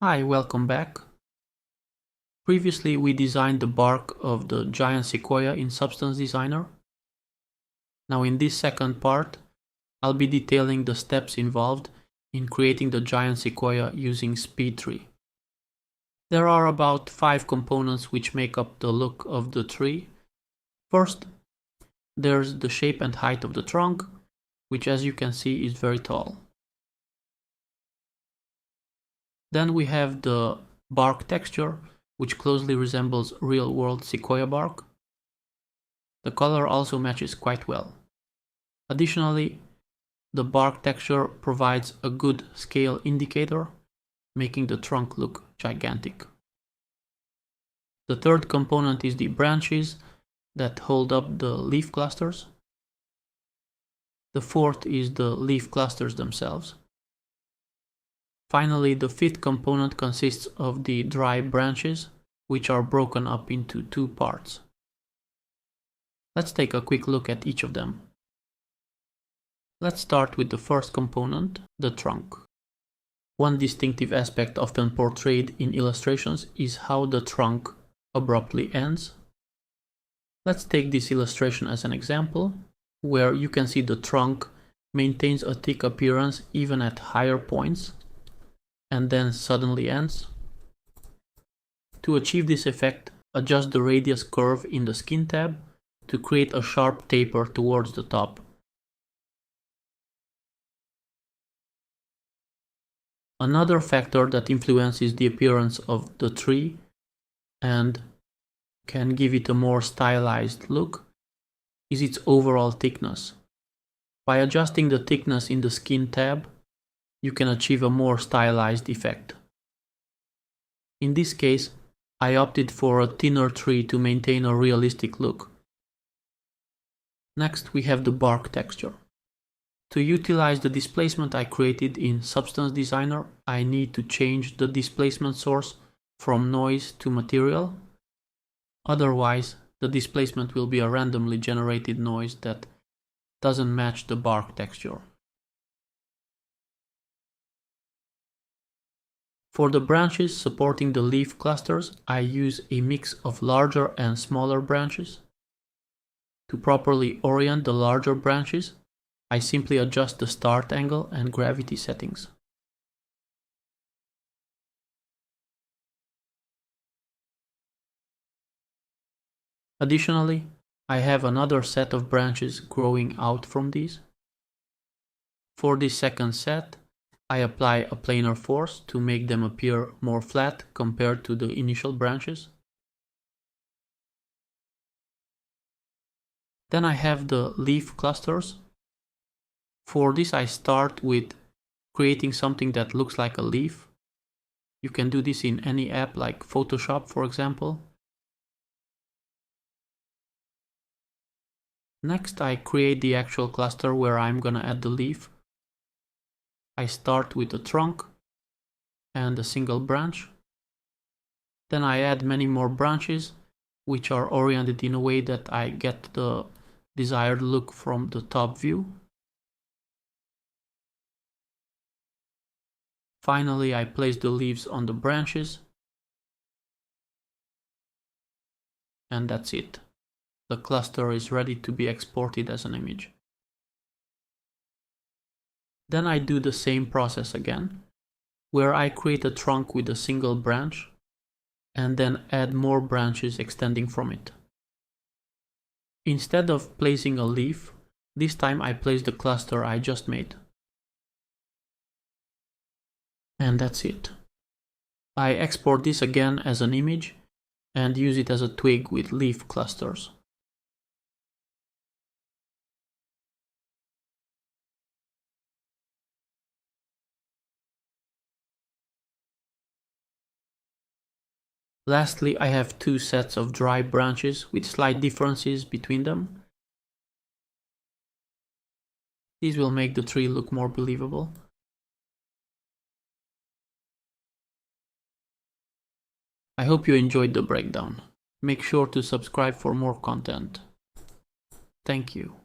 Hi, welcome back. Previously we designed the bark of the giant sequoia in Substance Designer. Now in this second part, I'll be detailing the steps involved in creating the giant sequoia using Speedtree. There are about 5 components which make up the look of the tree. First, there's the shape and height of the trunk, which as you can see is very tall. Then we have the bark texture, which closely resembles real-world sequoia bark. The color also matches quite well. Additionally, the bark texture provides a good scale indicator, making the trunk look gigantic. The third component is the branches that hold up the leaf clusters. The fourth is the leaf clusters themselves. Finally, the fifth component consists of the dry branches, which are broken up into 2 parts. Let's take a quick look at each of them. Let's start with the first component, the trunk. One distinctive aspect often portrayed in illustrations is how the trunk abruptly ends. Let's take this illustration as an example, where you can see the trunk maintains a thick appearance even at higher points, and then suddenly ends. To achieve this effect, adjust the radius curve in the skin tab to create a sharp taper towards the top. Another factor that influences the appearance of the tree and can give it a more stylized look is its overall thickness. By adjusting the thickness in the skin tab, you can achieve a more stylized effect. In this case, I opted for a thinner tree to maintain a realistic look. Next, we have the bark texture. To utilize the displacement I created in Substance Designer, I need to change the displacement source from noise to material. Otherwise, the displacement will be a randomly generated noise that doesn't match the bark texture. For the branches supporting the leaf clusters, I use a mix of larger and smaller branches. To properly orient the larger branches, I simply adjust the start angle and gravity settings. Additionally, I have another set of branches growing out from these. For this second set, I apply a planar force to make them appear more flat compared to the initial branches. Then I have the leaf clusters. For this I start with creating something that looks like a leaf. You can do this in any app like Photoshop, for example. Next I create the actual cluster where I'm gonna add the leaf. I start with a trunk and a single branch. Then I add many more branches, which are oriented in a way that I get the desired look from the top view. Finally, I place the leaves on the branches. And that's it. The cluster is ready to be exported as an image. Then I do the same process again, where I create a trunk with a single branch and then add more branches extending from it. Instead of placing a leaf, this time I place the cluster I just made. And that's it. I export this again as an image and use it as a twig with leaf clusters. Lastly, I have 2 sets of dry branches with slight differences between them. These will make the tree look more believable. I hope you enjoyed the breakdown. Make sure to subscribe for more content. Thank you.